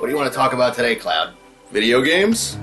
What do you want to talk about today, Cloud? Video games?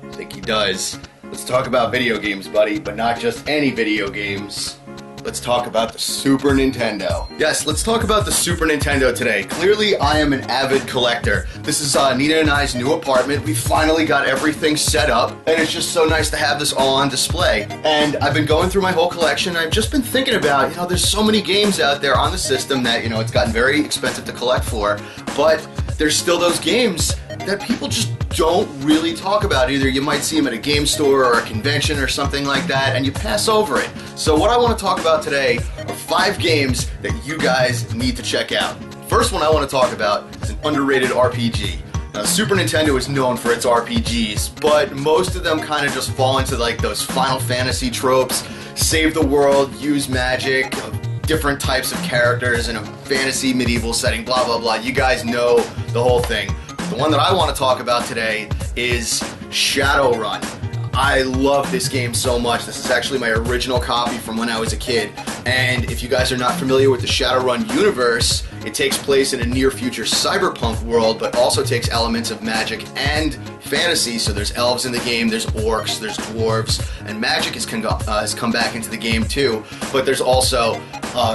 I think he does. Let's talk about video games, buddy, but not just any video games. Let's talk about the Super Nintendo. Yes, let's talk about the Super Nintendo today. Clearly, I am an avid collector. This is Nina and I's new apartment. We finally got everything set up, and it's just so nice to have this all on display. And I've been going through my whole collection. I've just been thinking about, there's so many games out there on the system that, it's gotten very expensive to collect for, but there's still those games that people just don't really talk about. Either you might see them at a game store or a convention or something like that, and you pass over it. So what I want to talk about today are 5 games that you guys need to check out. First one I want to talk about is an underrated RPG. Now, Super Nintendo is known for its RPGs, but most of them kind of just fall into like those Final Fantasy tropes, save the world, use magic, different types of characters in a fantasy medieval setting, blah blah blah. You guys know the whole thing. The one that I want to talk about today is Shadowrun. I love this game so much. This is actually my original copy from when I was a kid. And if you guys are not familiar with the Shadowrun universe, it takes place in a near-future cyberpunk world, but also takes elements of magic and fantasy. So there's elves in the game, there's orcs, there's dwarves, and magic has come back into the game too. But there's also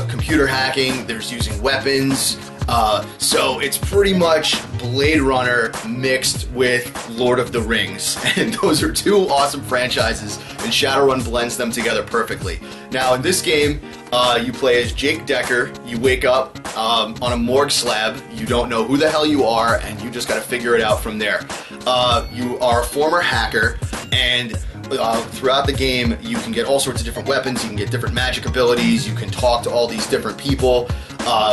computer hacking, there's using weapons. So it's pretty much Blade Runner mixed with Lord of the Rings, and those are two awesome franchises, and Shadowrun blends them together perfectly. Now in this game, you play as Jake Decker. You wake up on a morgue slab, you don't know who the hell you are, and you just gotta figure it out from there. You are a former hacker, and throughout the game you can get all sorts of different weapons, you can get different magic abilities, you can talk to all these different people.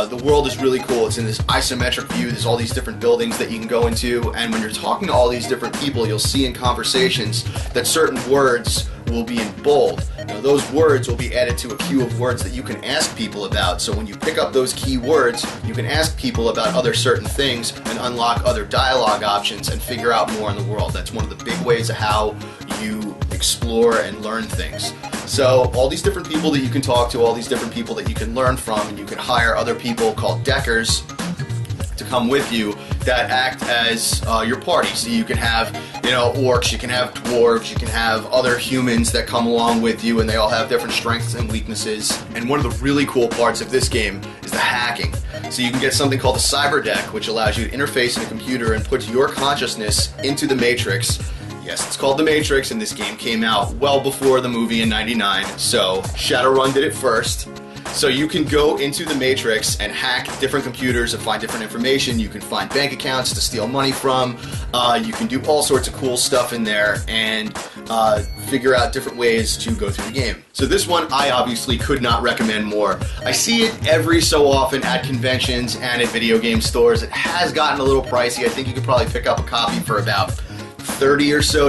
The world is really cool. It's in this isometric view. There's all these different buildings that you can go into, and when you're talking to all these different people, you'll see in conversations that certain words will be in bold. Now, those words will be added to a queue of words that you can ask people about. So when you pick up those key words, you can ask people about other certain things and unlock other dialogue options and figure out more in the world. That's one of the big ways of how you explore and learn things. So all these different people that you can talk to, all these different people that you can learn from, and you can hire other people called Deckers to come with you that act as your party. So you can have, orcs, you can have dwarves, you can have other humans that come along with you, and they all have different strengths and weaknesses. And one of the really cool parts of this game is the hacking. So you can get something called the cyber deck, which allows you to interface in a computer and puts your consciousness into the Matrix. Yes, it's called The Matrix, and this game came out well before the movie in '99, so Shadowrun did it first. So you can go into the Matrix and hack different computers and find different information. You can find bank accounts to steal money from. You can do all sorts of cool stuff in there and figure out different ways to go through the game. So this one I obviously could not recommend more. I see it every so often at conventions and at video game stores. It has gotten a little pricey. I think you could probably pick up a copy for about $30 or so.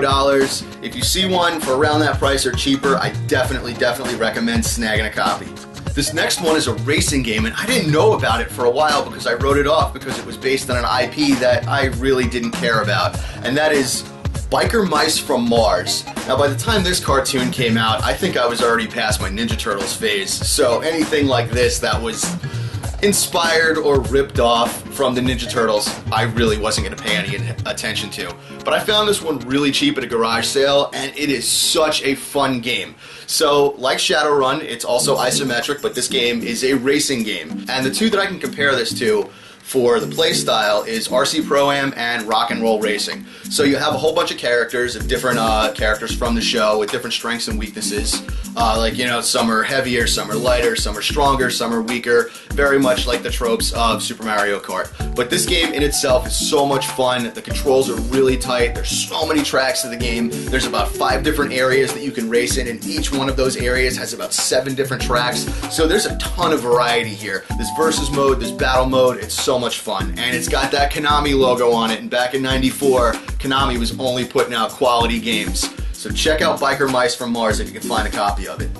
If you see one for around that price or cheaper, I definitely recommend snagging a copy. This next one is a racing game, and I didn't know about it for a while because I wrote it off because it was based on an IP that I really didn't care about, and that is Biker Mice from Mars. Now by the time this cartoon came out, I think I was already past my Ninja Turtles phase, so anything like this that was inspired or ripped off from the Ninja Turtles, I really wasn't going to pay any attention to. But I found this one really cheap at a garage sale, and it is such a fun game. So, like Shadowrun, it's also isometric, but this game is a racing game. And the two that I can compare this to for the play style is RC Pro-Am and Rock and Roll Racing. So you have a whole bunch of characters, characters from the show with different strengths and weaknesses. Some are heavier, some are lighter, some are stronger, some are weaker. Very much like the tropes of Super Mario Kart. But this game in itself is so much fun. The controls are really tight. There's so many tracks to the game. There's about 5 different areas that you can race in, and each one of those areas has about 7 different tracks. So there's a ton of variety here. There's versus mode, there's battle mode. It's so much fun. And it's got that Konami logo on it. And back in '94, Konami was only putting out quality games. So check out Biker Mice from Mars if you can find a copy of it.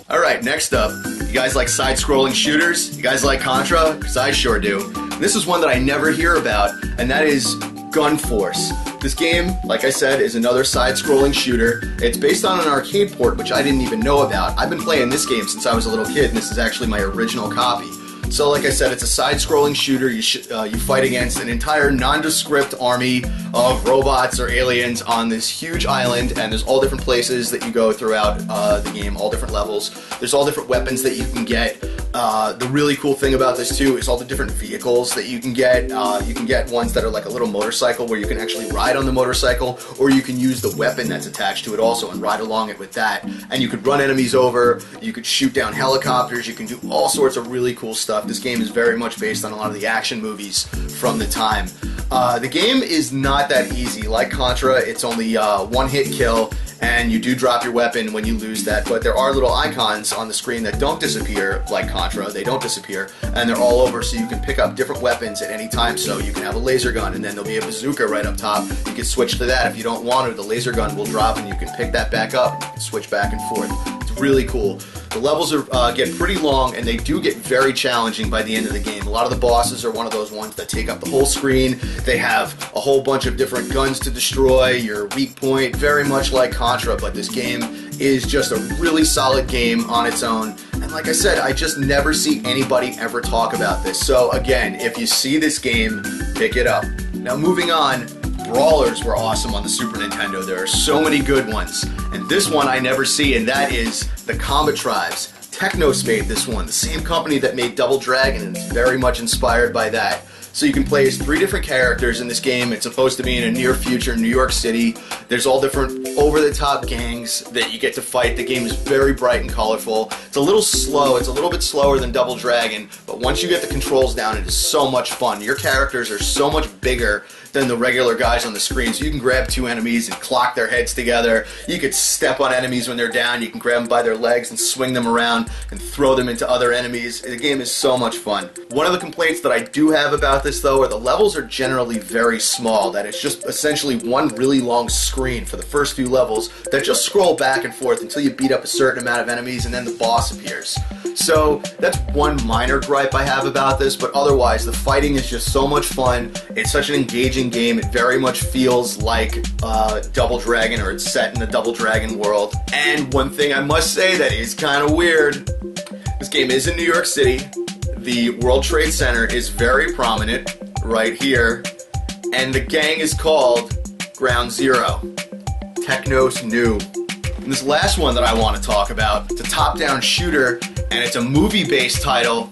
Alright, next up, you guys like side-scrolling shooters? You guys like Contra? Because I sure do. This is one that I never hear about, and that is Gun Force. This game, like I said, is another side-scrolling shooter. It's based on an arcade port, which I didn't even know about. I've been playing this game since I was a little kid, and this is actually my original copy. So like I said, it's a side-scrolling shooter. You fight against an entire nondescript army of robots or aliens on this huge island, and there's all different places that you go throughout the game, all different levels. There's all different weapons that you can get. The really cool thing about this too is all the different vehicles that you can get. You can get ones that are like a little motorcycle where you can actually ride on the motorcycle, or you can use the weapon that's attached to it also and ride along it with that. And you could run enemies over, you could shoot down helicopters, you can do all sorts of really cool stuff. This game is very much based on a lot of the action movies from the time. The game is not that easy. Like Contra, it's only one-hit kill, and you do drop your weapon when you lose that, but there are little icons on the screen that don't disappear like Contra. They don't disappear, and they're all over, so you can pick up different weapons at any time. So you can have a laser gun, and then there'll be a bazooka right up top. You can switch to that if you don't want to. The laser gun will drop, and you can pick that back up, and you can switch back and forth. It's really cool. The levels get pretty long, and they do get very challenging by the end of the game. A lot of the bosses are one of those ones that take up the whole screen. They have a whole bunch of different guns to destroy, your weak point, very much like Contra, but this game is just a really solid game on its own. And like I said, I just never see anybody ever talk about this. So again, if you see this game, pick it up. Now moving on, brawlers were awesome on the Super Nintendo. There are so many good ones. And this one I never see, and that is the Combat Tribes. Techno's made this one, the same company that made Double Dragon, and it's very much inspired by that. So you can play as 3 different characters in this game. It's supposed to be in a near future New York City. There's all different over-the-top gangs that you get to fight. The game is very bright and colorful. It's a little slow. It's a little bit slower than Double Dragon, but once you get the controls down, it is so much fun. Your characters are so much bigger than the regular guys on the screen, so you can grab 2 enemies and clock their heads together. You could step on enemies when they're down. You can grab them by their legs and swing them around and throw them into other enemies. The game is so much fun. One of the complaints that I do have about this, though, are the levels are generally very small, that it's just essentially one really long screen for the first few levels that just scroll back and forth until you beat up a certain amount of enemies and then the boss appears. So that's one minor gripe I have about this, but otherwise the fighting is just so much fun. It's such an engaging game. It very much feels like Double Dragon, or it's set in the Double Dragon world. And one thing I must say that is kind of weird, this game is in New York City. The World Trade Center is very prominent right here, and the gang is called Ground Zero. Techno's new. And this last one that I want to talk about, it's a top-down shooter, and it's a movie-based title,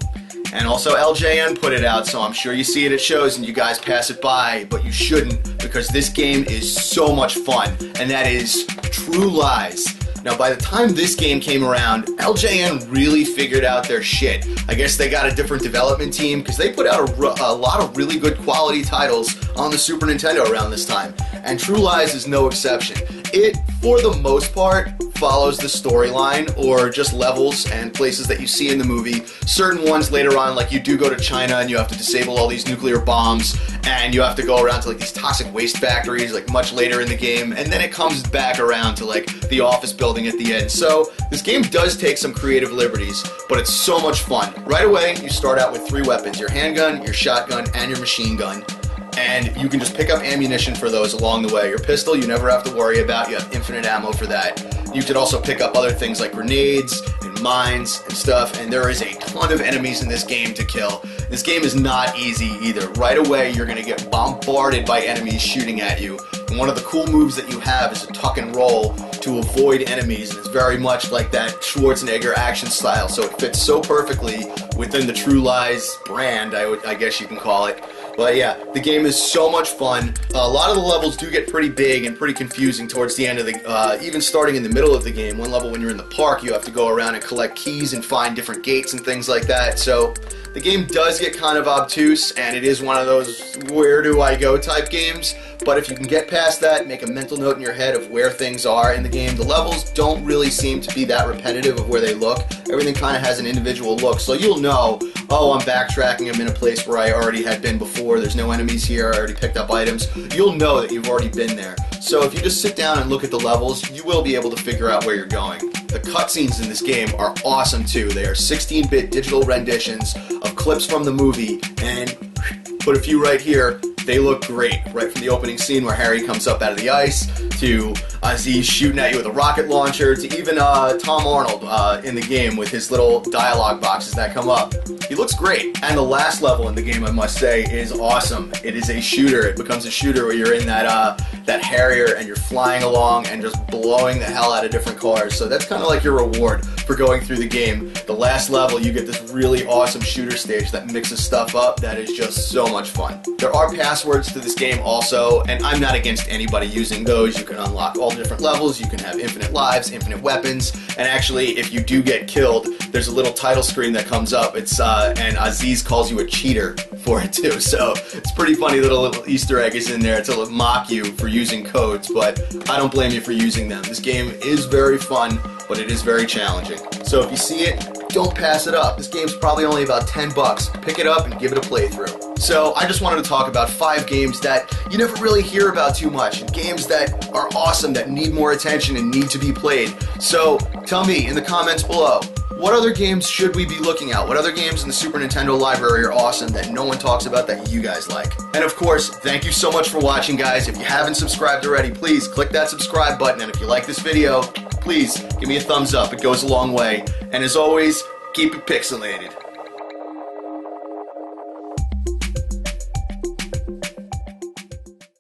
and also LJN put it out, so I'm sure you see it at shows and you guys pass it by, but you shouldn't, because this game is so much fun, and that is True Lies. Now, by the time this game came around, LJN really figured out their shit. I guess they got a different development team, because they put out a lot of really good quality titles on the Super Nintendo around this time, and True Lies is no exception. It, for the most part, follows the storyline, or just levels and places that you see in the movie. Certain ones later on, like you do go to China and you have to disable all these nuclear bombs, and you have to go around to like these toxic waste factories like much later in the game, and then it comes back around to like the office building at the end. So this game does take some creative liberties, but it's so much fun. Right away, you start out with 3 weapons: your handgun, your shotgun, and your machine gun. And you can just pick up ammunition for those along the way. Your pistol, you never have to worry about. You have infinite ammo for that. You could also pick up other things like grenades and mines and stuff, and there is a ton of enemies in this game to kill. This game is not easy either. Right away, you're going to get bombarded by enemies shooting at you. And one of the cool moves that you have is a tuck and roll to avoid enemies, and it's very much like that Schwarzenegger action style, so it fits so perfectly within the True Lies brand, I guess you can call it. But yeah, the game is so much fun. A lot of the levels do get pretty big and pretty confusing towards the end of the, even starting in the middle of the game. One level when you're in the park, you have to go around and collect keys and find different gates and things like that. So the game does get kind of obtuse, and it is one of those where do I go type games. But if you can get past that, make a mental note in your head of where things are in the game, the levels don't really seem to be that repetitive of where they look. Everything kind of has an individual look, so you'll know, oh, I'm backtracking, I'm in a place where I already had been before, there's no enemies here, I already picked up items. You'll know that you've already been there. So if you just sit down and look at the levels, you will be able to figure out where you're going. The cutscenes in this game are awesome too. They are 16-bit digital renditions of clips from the movie, and put a few right here. They look great, right from the opening scene where Harry comes up out of the ice, to Aziz shooting at you with a rocket launcher, to even Tom Arnold in the game with his little dialogue boxes that come up. He looks great. And the last level in the game, I must say, is awesome. It is a shooter. It becomes a shooter where you're in that Harrier and you're flying along and just blowing the hell out of different cars. So that's kind of like your reward for going through the game. The last level, you get this really awesome shooter stage that mixes stuff up that is just so much fun. There are passwords to this game also, and I'm not against anybody using those. You can unlock all different levels, you can have infinite lives, infinite weapons, and actually if you do get killed, there's a little title screen that comes up. It's and Aziz calls you a cheater for it too, so it's pretty funny little Easter egg is in there to mock you for using codes, but I don't blame you for using them. This game is very fun, but it is very challenging. So if you see it, don't pass it up. This game's probably only about 10 bucks. Pick it up and give it a playthrough. So I just wanted to talk about 5 games that you never really hear about too much, and games that are awesome, that need more attention and need to be played. So tell me in the comments below, what other games should we be looking at? What other games in the Super Nintendo library are awesome that no one talks about that you guys like? And of course, thank you so much for watching, guys. If you haven't subscribed already, please click that subscribe button. And if you like this video, please give me a thumbs up. It goes a long way. And as always, keep it pixelated.